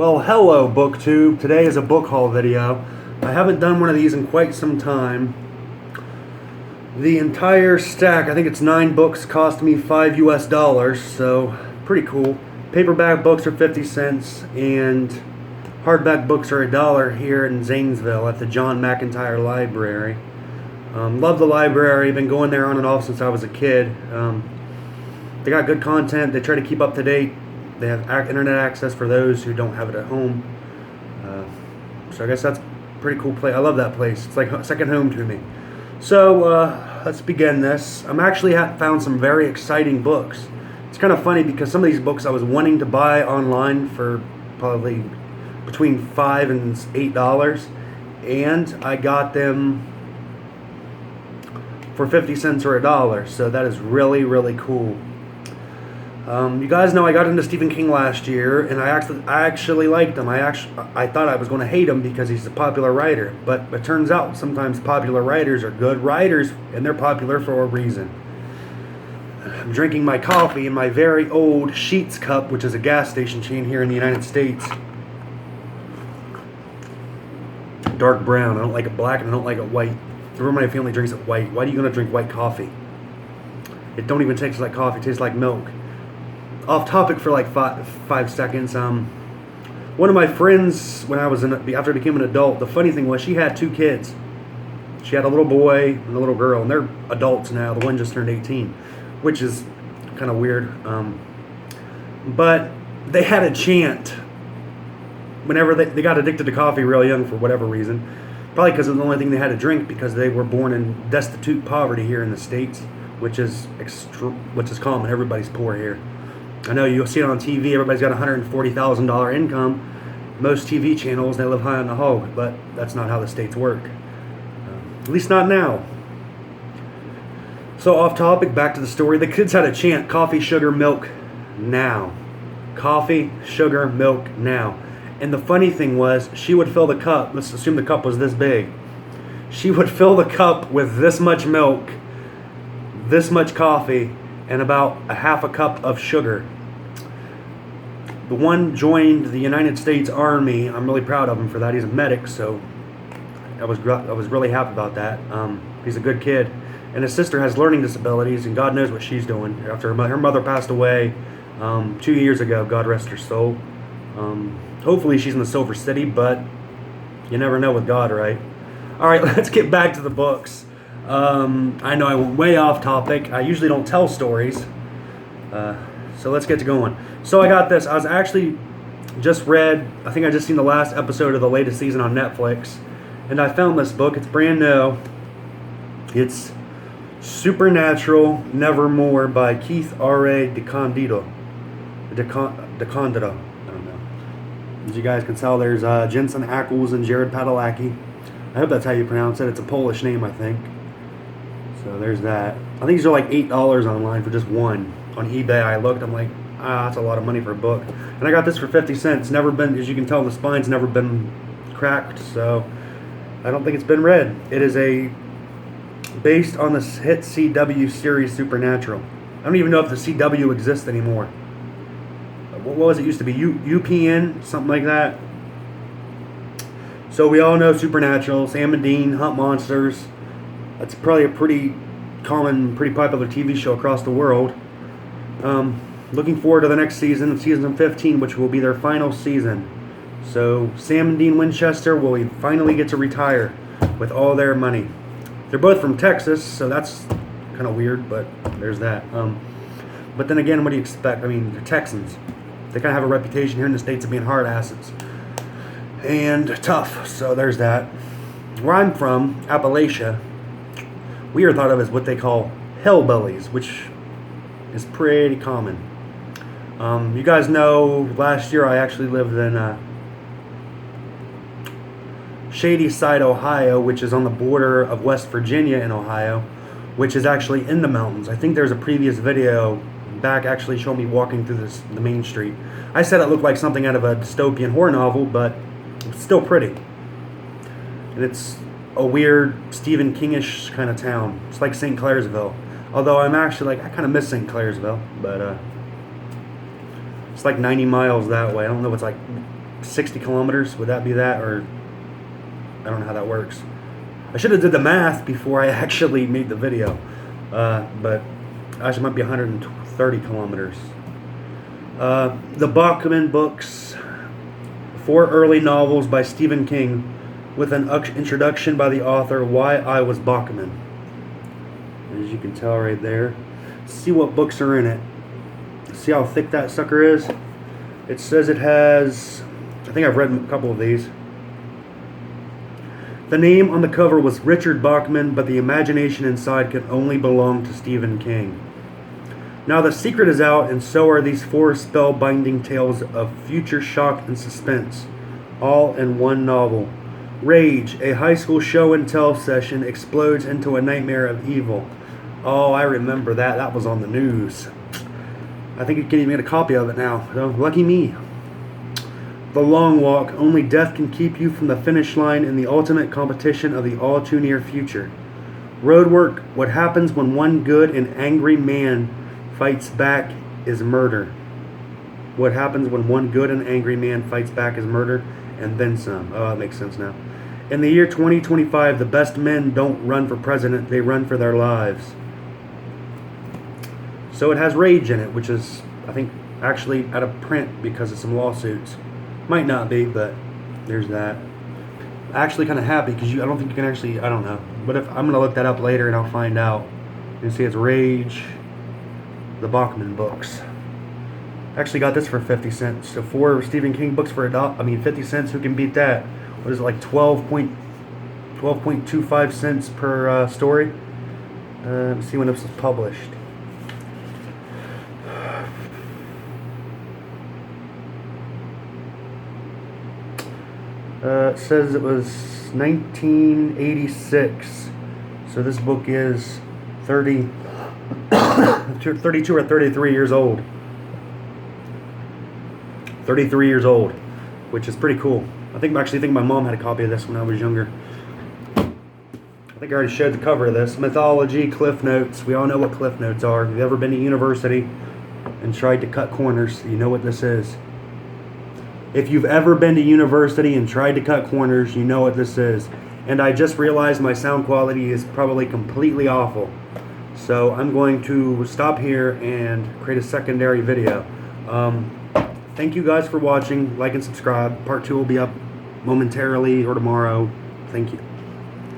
Well, hello BookTube. Today is a book haul video. I haven't done one of these in quite some time. The entire stack, I think it's 9 books, cost me $5 US, so pretty cool. Paperback books are 50 cents and hardback books are $1 here in Zanesville at the John McIntyre Library. Love the library, been going there on and off since I was a kid. They got good content, they try to keep up to date. They have internet access for those who don't have it at home. So I guess that's a pretty cool place. I love that place. It's like second home to me. So let's begin this. I'm actually found some very exciting books. It's kind of funny because some of these books I was wanting to buy online for probably between $5 and $8, and I got them for 50 cents or $1. So that is really, really cool. You guys know I got into Stephen King last year, and I actually liked him. I thought I was going to hate him because he's a popular writer, but it turns out sometimes popular writers are good writers, and they're popular for a reason. I'm drinking my coffee in my very old Sheetz cup, which is a gas station chain here in the United States. Dark brown. I don't like it black, and I don't like it white. Everyone in my family drinks it white. Why are you going to drink white coffee? It don't even taste like coffee. It tastes like milk. Off topic for like five seconds. One of my friends, when I was after I became an adult, the funny thing was she had 2 kids. She had a little boy and a little girl, and they're adults now. The one just turned 18, which is kind of weird. But they had a chant whenever they got addicted to coffee real young for whatever reason. Probably because it was the only thing they had to drink, because they were born in destitute poverty here in the States, which is common. Everybody's poor here. I know you'll see it on TV. Everybody's got $140,000 income. Most TV channels, they live high on the hog, but that's not how the states work. At least not now. So off topic, back to the story. The kids had a chant: coffee, sugar, milk, now. Coffee, sugar, milk, now. And the funny thing was, she would fill the cup. Let's assume the cup was this big. She would fill the cup with this much milk, this much coffee, and about a half a cup of sugar. The one joined the United States Army. I'm really proud of him for that. He's a medic, so I was really happy about that. He's a good kid. And his sister has learning disabilities, and God knows what she's doing. After her mother passed away 2 years ago, God rest her soul. Hopefully she's in the Silver City, but you never know with God, right? All right, let's get back to the books. I know I went way off topic. I usually don't tell stories. So let's get to going. So I got this. I was actually just read, I think I just seen the last episode of the latest season on Netflix. And I found this book. It's brand new. It's Supernatural Nevermore by Keith R.A. DeCondido. I don't know. As you guys can tell, there's Jensen Ackles and Jared Padalecki. I hope that's how you pronounce it. It's a Polish name, I think. So there's that. I think these are like $8 online for just one. On eBay, I looked. I'm like, that's a lot of money for a book. And I got this for 50 cents. Never been, as you can tell, the spine's never been cracked. So I don't think it's been read. It is based on the hit CW series Supernatural. I don't even know if the CW exists anymore. What was it used to be? UPN, something like that. So we all know Supernatural, Sam and Dean, hunt monsters. That's probably a pretty common, pretty popular TV show across the world. Looking forward to the next season, season 15, which will be their final season. So Sam and Dean Winchester will finally get to retire with all their money. They're both from Texas, so that's kind of weird, but there's that. But then again, what do you expect? I mean, they're Texans. They kind of have a reputation here in the States of being hard asses and tough, so there's that. Where I'm from, Appalachia, we are thought of as what they call hillbillies, which is pretty common. You guys know, last year I actually lived in Shadyside, Ohio, which is on the border of West Virginia and Ohio, which is actually in the mountains. I think there's a previous video back actually showing me walking through the main street. I said it looked like something out of a dystopian horror novel, but it's still pretty. And it's a weird Stephen King-ish kind of town. It's like St. Clairsville. Although I'm actually I kind of miss St. Clairsville, but it's like 90 miles that way. I don't know what's like 60 kilometers. Would that be that? Or I don't know how that works. I should have did the math before I actually made the video. But actually might be 130 kilometers. The Bachman books, 4 early novels by Stephen King, with an introduction by the author, Why I Was Bachman. As you can tell right there. See what books are in it. See how thick that sucker is? It says it has, I think I've read a couple of these. The name on the cover was Richard Bachman, but the imagination inside could only belong to Stephen King. Now the secret is out, and so are these 4 spellbinding tales of future shock and suspense, all in one novel. Rage, a high school show and tell session, explodes into a nightmare of evil. Oh, I remember that. That was on the news. I think you can even get a copy of it now. So, lucky me. The Long Walk, only death can keep you from the finish line in the ultimate competition of the all too near future. Roadwork, what happens when one good and angry man fights back is murder. What happens when one good and angry man fights back is murder, and then some. Oh, that makes sense now. In the year 2025, the best men don't run for president, they run for their lives. So it has Rage in it, which is, I think, actually out of print because of some lawsuits. Might not be, but there's that. Actually kind of happy because I don't think you can actually, I don't know. But if I'm going to look that up later and I'll find out. You can see it's Rage, the Bachman books. Actually got this for 50 cents. So 4 Stephen King books for 50 cents. Who can beat that? What is it, like 12.25 cents per story? Let's see when this was published. It says it was 1986. So this book is 32 or 33 years old. 33 years old, which is pretty cool. I think my mom had a copy of this when I was younger. I think I already showed the cover of this. Mythology, Cliff Notes. We all know what Cliff Notes are. If you've ever been to university and tried to cut corners, you know what this is. If you've ever been to university and tried to cut corners, you know what this is. And I just realized my sound quality is probably completely awful. So I'm going to stop here and create a secondary video. Thank you guys for watching. Like and subscribe. Part 2 will be up momentarily or tomorrow. Thank you.